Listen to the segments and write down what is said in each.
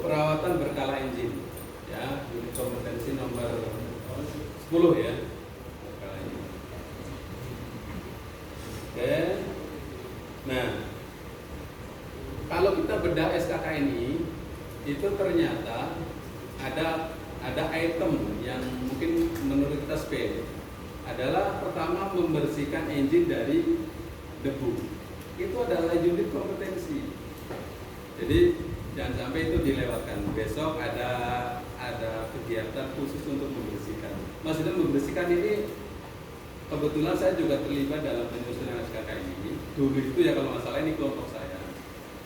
perawatan berkala engine. Ya, unit kompetensi nomor 10 ya. Berkala engine. Oke. Nah, kalau kita bedah SKK ini, itu ternyata ada item yang mungkin menurut kita sepele. Adalah pertama membersihkan engine dari debu. Itu adalah unit kompetensi. Jadi jangan sampai itu dilewatkan. Besok ada kegiatan khusus untuk membersihkan. Maksudnya membersihkan ini kebetulan saya juga terlibat dalam penyusunan SKK ini. Dulu itu ya kalau masalah ini kelompok saya.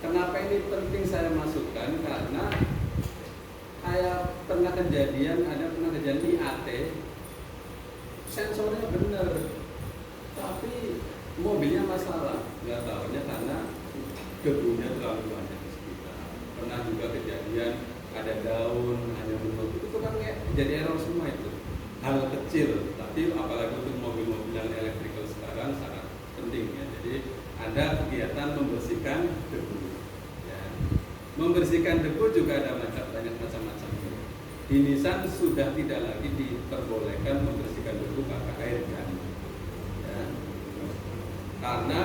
Kenapa ini penting saya masukkan? Karena ada pernah kejadian IAT, sensornya benar, tapi mobilnya masalah. Nggak tahunya karena debunya terlalu banyak di sekitar. Pernah juga kejadian ada daun hanya menutup, itu kan kayak jadi error semua itu. Hal kecil, tapi apalagi untuk mobil-mobil yang elektrikal sekarang sangat penting ya. Jadi ada kegiatan membersihkan debu. Ya. Membersihkan debu juga ada banyak macam-macam. Di Nissan sudah tidak lagi diperbolehkan membersihkan debu pakai air kan. Ya. Karena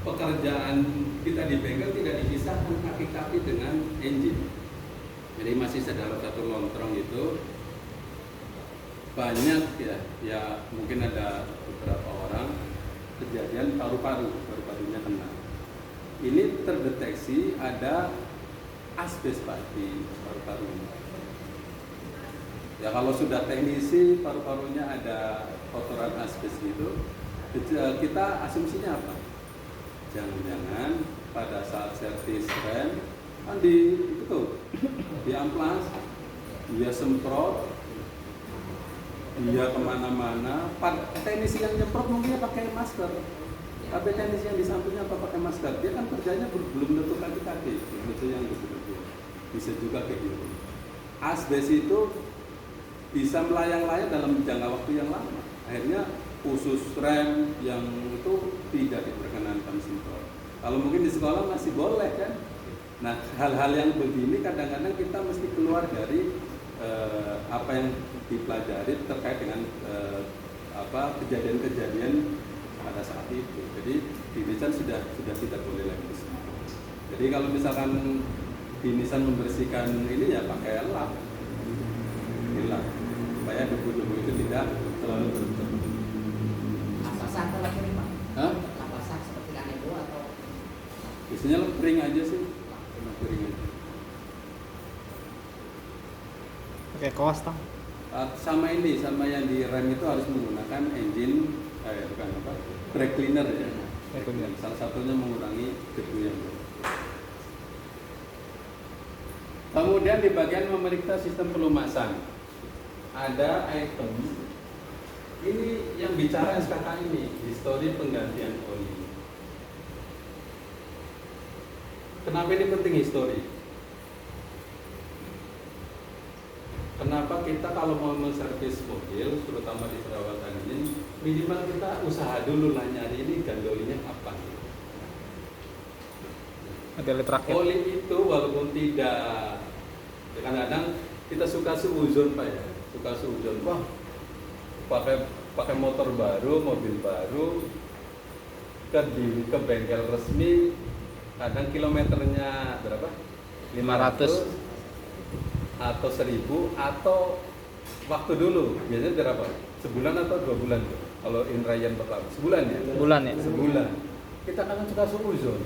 pekerjaan kita di bengkel tidak dipisahkan kaki-kaki dengan engine. Jadi masih dalam satu lontrong itu banyak ya mungkin ada beberapa orang kejadian paru-parunya kena. Ini terdeteksi ada asbes Pak di paru-parunya. Ya kalau sudah teknisi paru-parunya ada kotoran asbes gitu, kita asumsinya apa? Jangan-jangan pada saat servis rem kan di amplas, dia semprot, dia kemana-mana. Teknisi yang nyemprot mungkin pakai masker, tapi teknisi yang di sampingnya apa pakai masker, dia kan kerjanya belum tentu kaki-kaki, itu yang betul-betul bisa juga kayak gitu. Asbes itu bisa melayang-layang dalam jangka waktu yang lama. Akhirnya khusus rem yang itu tidak diperkenankan semprot. Kalau mungkin di sekolah masih boleh kan. Nah hal-hal yang begini kadang-kadang kita mesti keluar dari apa yang dipelajari terkait dengan kejadian-kejadian pada saat itu. Jadi di Nissan sudah tidak boleh lagi. Jadi kalau misalkan di Nissan membersihkan ini ya pakai lap, supaya debu-debu itu tidak terlalu bertemu. Apa satu lagi nih Pak? Hah? Apa satu seperti kanebo atau? Biasanya lo kering aja sih, kering aja. Oke, kawas tang. Sama yang di rem itu harus menggunakan engine, brake cleaner ya. Brake cleaner. Salah satunya mengurangi debu yang ada. Kemudian di bagian memeriksa sistem pelumasan ada item ini yang bicara SKK ini, histori penggantian oli. Kenapa ini penting histori? Kenapa kita kalau mau menservis mobil, terutama di perawatan ini, minimal kita usaha dulu lah nyari ini gandolinya apa. Ada terakhir. Oli itu walaupun tidak, kadang-kadang kita suka seuzon Pak ya, suka seuzon. Wah, pakai motor baru, mobil baru, ke bengkel resmi, kadang kilometernya berapa? 500 atau 1000 atau waktu dulu biasanya berapa? Sebulan atau 2 bulan tuh? Kalau Indrayan pertama sebulan ya? Sebulan ya? Sebulan. Kita kan suka seuzon.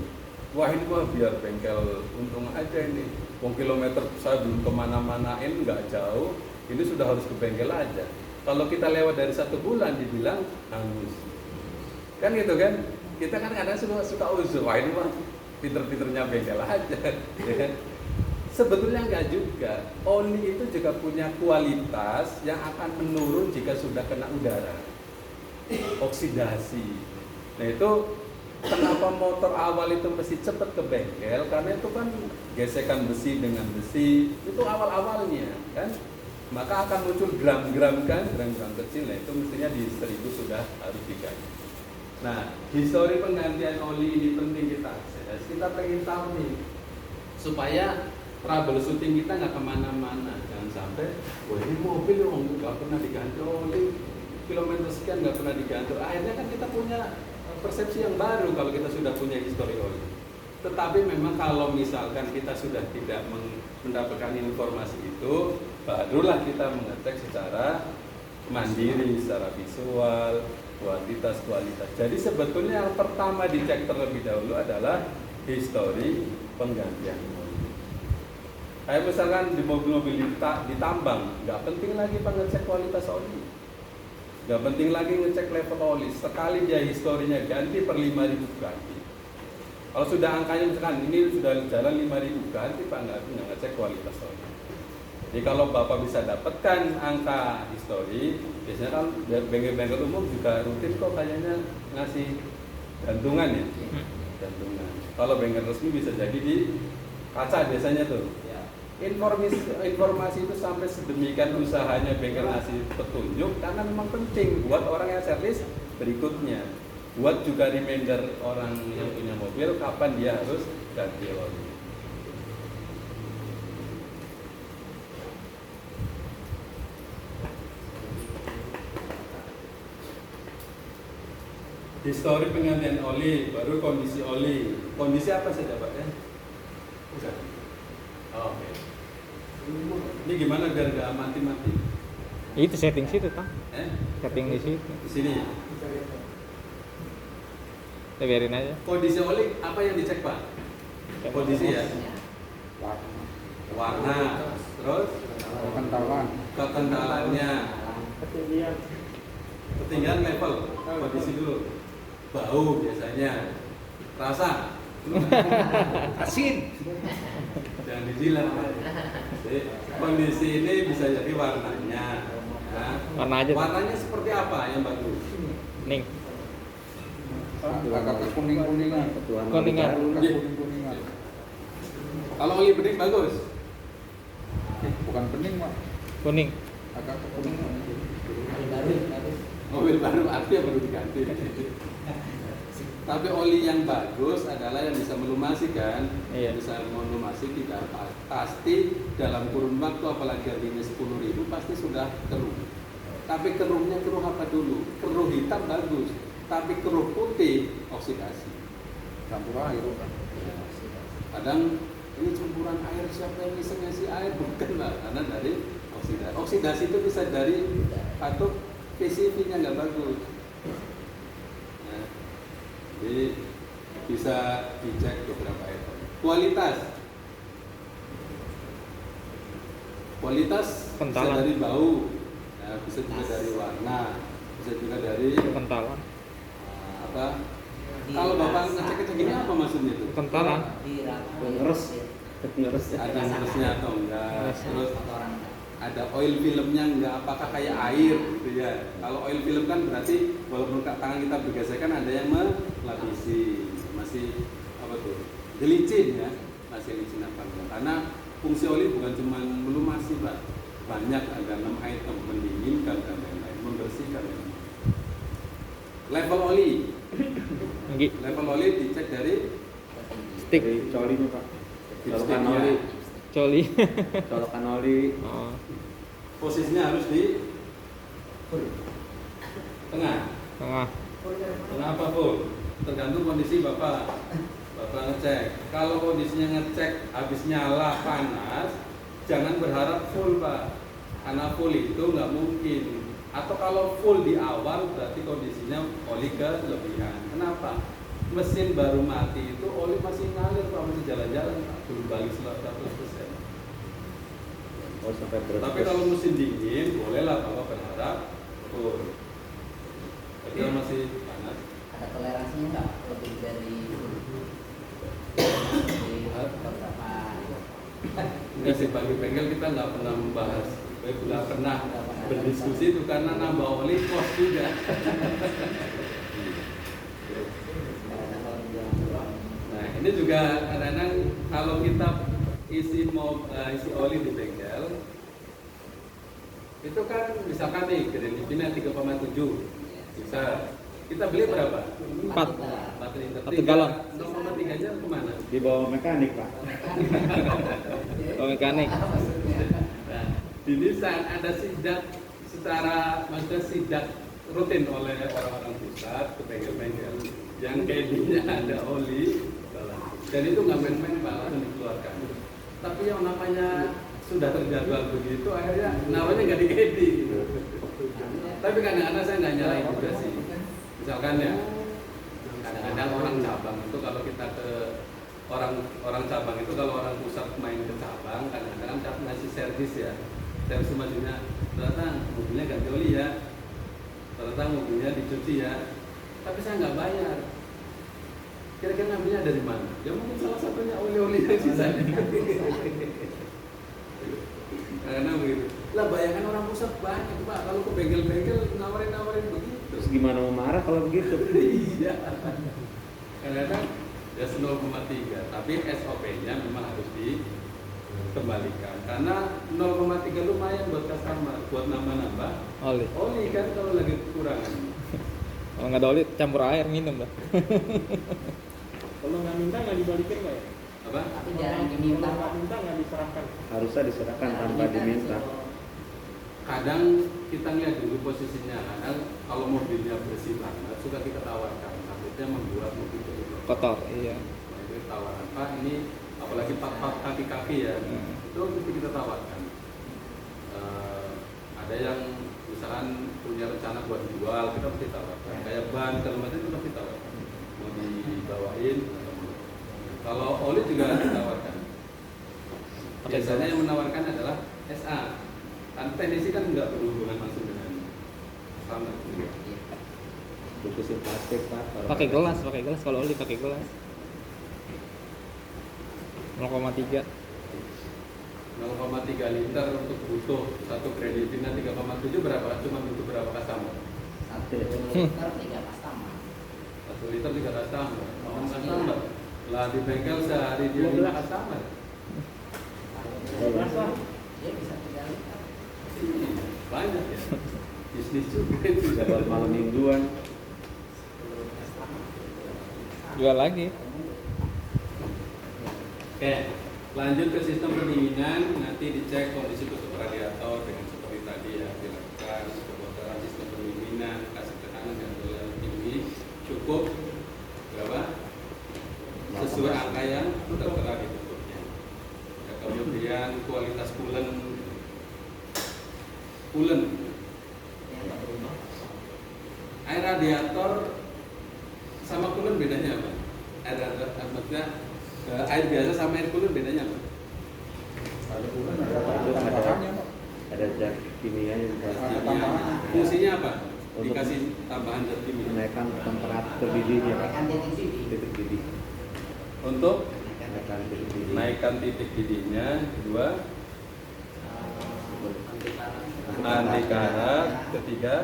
Wah ini mah biar bengkel untung aja ini. Wong kilometer saya belum kemana-manain nggak jauh, ini sudah harus ke bengkel aja. Kalau kita lewat dari 1 bulan dibilang hangus. Kan gitu kan? Kita kan kadang suka uzur. Wah ini mah pinter-pinternya bengkel aja. Ya kan? Sebetulnya enggak juga. Oli itu juga punya kualitas yang akan menurun jika sudah kena udara. Oksidasi. Nah itu kenapa motor awal itu mesti cepat ke bengkel? Karena itu kan gesekan besi dengan besi. Itu awal-awalnya kan. Maka akan muncul gram-gram kan, gram-gram kecil. Nah itu mestinya di 1000 sudah harus diganti. Nah, histori penggantian oli ini penting kita akses. Kita pengen tahu nih supaya troubleshooting kita nggak kemana-mana. Jangan sampai, wah ini mobil nggak pernah diganti oli, kilometer sekian nggak pernah diganti. Akhirnya kan kita punya persepsi yang baru kalau kita sudah punya histori oli. Tetapi memang kalau misalkan kita sudah tidak mendapatkan informasi itu, barulah kita mengecek secara mandiri, secara visual, kualitas. Jadi sebetulnya yang pertama dicek terlebih dahulu adalah histori penggantian oli. Kayak misalkan di mobil-mobil ditambang, nggak penting lagi pengecek kualitas oli, nggak penting lagi ngecek level oli. Sekali dia historinya ganti per 5.000 ganti. Kalau sudah angkanya misalkan ini sudah jalan 5.000 ganti, Pak nggak ngecek kualitas oli. Jadi kalau Bapak bisa dapatkan angka histori, biasanya kan bengkel-bengkel umum juga rutin kok kayaknya ngasih gantungan ya, gantungan. Kalau bengkel resmi bisa jadi di kaca biasanya tuh. Informasi itu sampai sedemikian usahanya bengkel ngasih petunjuk karena memang penting buat orang yang servis berikutnya, buat juga reminder orang yang punya mobil kapan dia harus ganti oli. Histori penggantian oli, baru kondisi oli. Kondisi apa saja Pak ya? Bukan. Oh, oke. Ini gimana biar nggak mati-mati? Itu setting situ, Tang. Setting di situ. Di sini. Kita biarin aja. Kondisi oli apa yang dicek Pak? Kondisi ya. Warna, terus kekentalannya, ketinggian level, kondisi dulu. Bau biasanya, rasa, asin, jangan dijilat. Jadi, kondisi ini bisa jadi warnanya. Nah, Warna aja. warnanya seperti apa yang bagus? Ning. Agak kuning-kuningan. Kuningan. Kuning-kuningan. Kalau oli bening bagus. Bukan bening, Pak. Kuning. Agak kekuningan. baru. Mobil baru artinya baru diganti. Tapi oli yang bagus adalah yang bisa melumasi kan, Iya. bisa melumasi tidak pasti dalam kurun waktu, apalagi harganya 10.000 pasti sudah keruh. Tapi keruhnya keruh apa dulu? Keruh hitam bagus, tapi keruh putih oksidasi. Campur air. Kadang ini campuran air, siapa yang bisa ngasih air? Bukan Mbak, karena dari oksidasi. Oksidasi itu bisa dari atau PCV-nya nggak bagus. Nah, jadi bisa dicek beberapa item. Kualitas bisa Kentalan. dari bau, ya, bisa juga dari warna, bisa juga dari Kentalan. apa? Kalau Bapak ngecek gini apa maksudnya itu? Kentalan. Ada ngerusnya atau enggak? Terus Kotoran. ada oil filmnya enggak, apakah kayak air gitu ya. Kalau oil film kan berarti walaupun tangan kita bergesekan ada yang melapisi, masih apa tuh, licin ya, masih licin apa enggak. Karena fungsi oli bukan cuma melumasi Pak, banyak, ada 6 item: mendinginkan dan lain-lain, membersihkan. Level oli, Nggih. level oli dicek dari Stick. Coli nih, Pak. Colokan sticknya. oli. Coli. Colokan oli. Oh. Posisinya harus di tengah. Tengah. Kenapa full? Tergantung kondisi Bapak. Bapak ngecek. Kalau kondisinya ngecek habis nyala panas, jangan berharap full Pak. Karena full itu nggak mungkin. Atau kalau full di awal berarti kondisinya oli kelebihan. Kenapa? Mesin baru mati itu oli masih ngalir Pak, masih jalan-jalan Pak. Belum balik 100%. Oh, sampai Tapi kalau mesin dingin bolehlah Bapak berharap full. Ketika masih panas. Ada toleransinya nggak lebih dari beberapa? Enggak sih, bagi bengkel kita nggak pernah membahas, nggak pernah berdiskusi itu karena nambah oli kos juga. Nah ini juga kadang-kadang kalau kita isi oli di bengkel itu kan misalkan nih gradasinya 3,7 bisa. Kita beli berapa? 4. 4 liter. 1 galon. 0,3 nya kemana? Di bawah mekanik pak. Oh, mekanik. Nah, di Nissan ada sidak maksudnya sidak rutin oleh orang-orang pusat ke bengkel-bengkel yang kedinya ada oli dan itu nggak main-main Pak, langsung dikeluarkan. Tapi yang namanya sudah terjadwal begitu akhirnya nawarnya nggak di kedi. Tapi kadang-kadang saya nggak nyalain juga sih. Misalkan ya, kadang-kadang orang cabang itu kalau kita ke orang cabang itu kalau orang pusat main ke cabang kadang-kadang cabang ngasih servis ya. Servis maksudnya ternyata mobilnya ganti oli ya, ternyata mobilnya dicuci ya. Tapi saya nggak bayar. Kira-kira ngambilnya dari mana? Ya mungkin salah satunya oli-oli yang sisa. Karena begitu. Lah bayangkan orang pusat banyak Pak, kalau ke bengkel-bengkel nawarin begitu. Terus gimana mau marah kalau begitu? Iya. Kadang-kadang ya 0,3, tapi SOP-nya memang harus dikembalikan. Karena 0,3 lumayan buat customer, buat nambah-nambah. Oli kan kalau lagi kekurangan. Kalau nggak ada oli, campur air minum lah. Kalau nggak minta nggak dibalikin nggak ya? Apa? Tapi jarang diminta. Kalau nggak minta nggak diserahkan. Harusnya diserahkan tanpa diminta. Kadang kita lihat dulu posisinya. Kadang kalau mobilnya bersih banget, suka kita tawarkan. Takutnya membuat mobil itu Kotor, iya. Nah, itu tawaran Pak, ini apalagi part-part kaki-kaki ya, itu mesti kita tawarkan. Ada yang misalkan punya rencana buat jual, kita mesti tawarkan. Kayak ban, kalau macam itu mesti tawarkan. Mau dibawain, atau mau. Kalau oli juga ditawarkan. Biasanya yang menawarkan adalah SA. Kan teknisi kan nggak berhubungan langsung dengan standar. Bungkusin plastik pak. Pakai gelas kalau oli pakai gelas. 0,3. 0,3 liter untuk butuh satu kreditina 3,7 berapa? Cuma butuh berapa customer? 1 liter 3 customer. 1 liter 3 customer. 6 customer. Lah di bengkel sehari dia 5 customer. 12 lah. Dia bisa 3 liter. Banyak ya. Bisnis juga itu. Dapat malam mingguan. Jual lagi. Oke, lanjut ke sistem pendinginan. Nanti dicek kondisi tutup radiator dengan seperti tadi ya, dilakukan pembocoran sistem pendinginan, kasih tekanan yang lebih tinggi, cukup berapa? Sesuai angka yang tertera di tutupnya. Ya, kemudian kualitas coolant, air radiator sama coolant bedanya apa? Air radiator, maksudnya air biasa sama air coolant bedanya apa? Ada zat kimia yang Fungsinya apa? Untuk Dikasih tambahan zat kimia. menaikkan temperatur didihnya pak. Naikkan titik sini. Titik didih. Untuk Menaikkan titik didih. naikkan titik didihnya. Kedua, anti karat. Ketiga,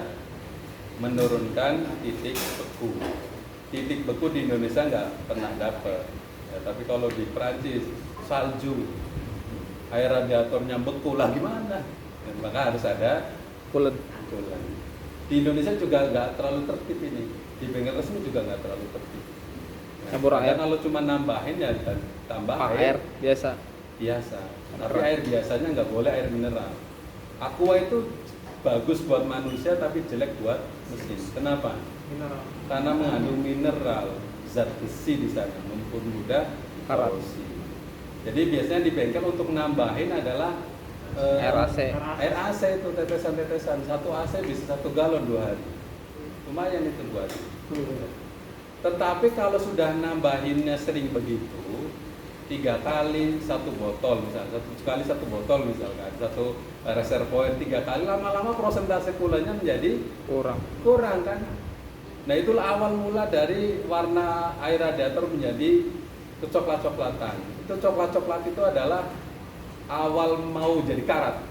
menurunkan titik beku. Titik beku di Indonesia nggak pernah dapet. Ya, tapi kalau di Prancis salju, air radiatornya beku lah gimana? Ya, maka harus ada Coolant. coolant. Di Indonesia juga nggak terlalu tertib ini. Di bengkel resmi juga nggak terlalu tertib. Nah, Campur air. kalau cuma nambahin ya tambah Air biasa. biasa. Tapi air biasanya nggak boleh air mineral. Aqua itu bagus buat manusia tapi jelek buat mesin. Kenapa? Mineral. Karena mengandung mineral, zat besi di sana, mempermudah Karat. korrosi. Jadi biasanya di bengkel untuk nambahin adalah Air AC. Air AC itu tetesan-tetesan. 1 AC bisa 1 galon 2 hari. Lumayan itu buat. Tetapi kalau sudah nambahinnya sering begitu, 3 kali 1 botol misalnya, 1 kali 1 botol misalkan, 1 reservoir 3 kali, lama-lama prosentase kulanya menjadi kurang kan. Nah itulah awal mula dari warna air radiator menjadi kecoklat-coklatan. Itu coklat-coklat itu adalah awal mau jadi karat.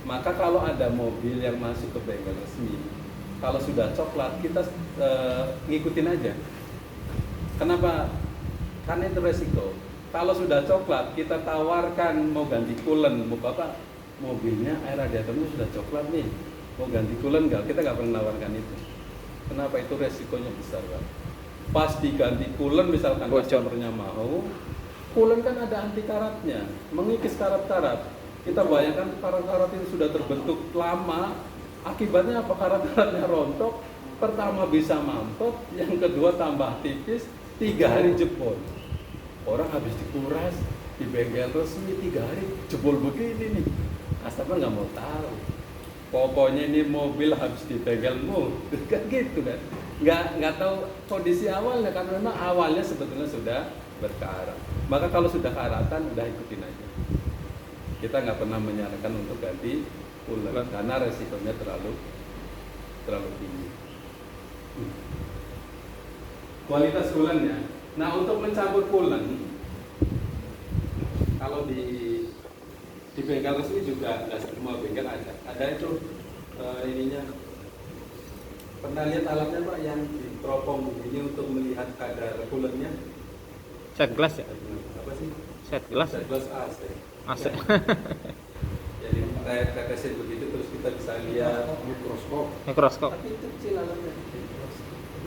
Maka kalau ada mobil yang masuk ke bengkel resmi, kalau sudah coklat kita ngikutin aja. Kenapa? Karena itu resiko. Kalau sudah coklat kita tawarkan mau ganti coolant, mau apa? Mobilnya air radiatornya sudah coklat nih. mau ganti coolant nggak? Kita nggak pernah nawarkan itu. Kenapa? Itu resikonya besar, Pak. Pas diganti coolant misalkan customer-nya mau, coolant kan ada anti karatnya, mengikis karat-karat. Kita bayangkan karat-karat itu sudah terbentuk lama, akibatnya apa? Karat-karatnya rontok, pertama bisa mampet, yang kedua tambah tipis, 3 hari jebol. Orang habis dikuras di bengkel resmi 3 hari jebol begini nih, customer nggak mau tahu. Pokoknya ini mobil habis di bengkelmu, kan gitu kan? Nggak tahu kondisi awalnya, karena memang awalnya sebetulnya sudah berkarat. Maka kalau sudah karatan, udah ikutin aja. Kita nggak pernah menyarankan untuk ganti coolant karena resikonya terlalu tinggi. Kualitas coolantnya. Nah, untuk mencampur coolant, kalau di bengkel resmi juga nggak semua bengkel ada itu ininya. Pernah lihat alatnya Pak yang diteropong begini untuk melihat kadar coolantnya? Set glass ya? Apa sih? Set glass. Set glass AC. AC. Jadi kita tetesin begitu terus kita bisa lihat Mikroskop. tapi itu kecil alatnya.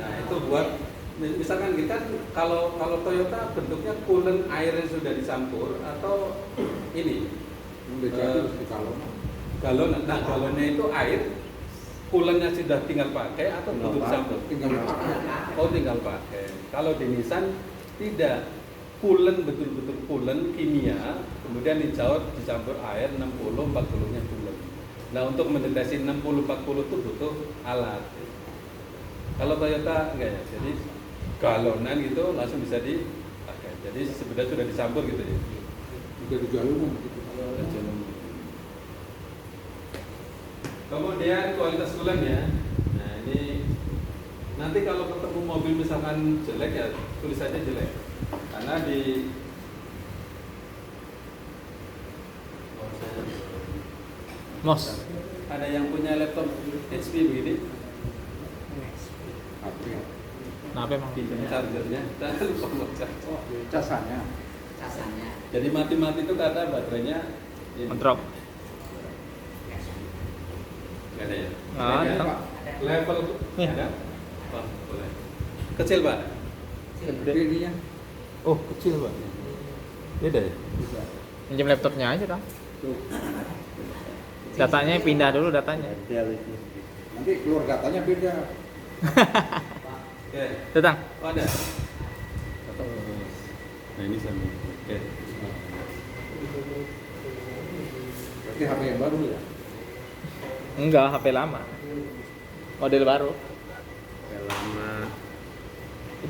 Nah itu buat misalkan kita kalau Toyota bentuknya coolant air yang sudah dicampur atau ini galon. Nah galonnya itu air, coolantnya sudah tinggal pakai atau belum dicampur? Tinggal pakai. Kalau di Nissan tidak, coolant betul-betul coolant kimia, kemudian dicampur air 60-40 nya coolant. Nah untuk mendeteksi 60-40 itu butuh alat. Kalau Toyota enggak ya, jadi galonan gitu langsung bisa dipakai. Jadi sebenarnya sudah dicampur gitu ya. Juga di galon gitu. Kemudian kualitas coolant-nya. Nah ini nanti kalau ketemu mobil misalkan jelek ya tulis saja jelek. Karena di Mos. ada yang punya laptop HP begini, Kenapa emang? chargernya, jangan lupa buat charger. Casannya. Casannya. Jadi mati-mati itu karena baterainya ini. Drop. Nggak ada ya? Nggak ada. Level Nih. ada? Oh, boleh. Kecil Pak? Gede. Oh, kecil, Pak. Beda ya? Pinjam laptopnya aja, Kang. Datanya pindah dulu datanya. Nanti keluar datanya beda. Oke. Datang. Oh, ada. Nah ini sama. Oke. Berarti HP yang baru ya? Enggak, HP lama. Model baru. Lama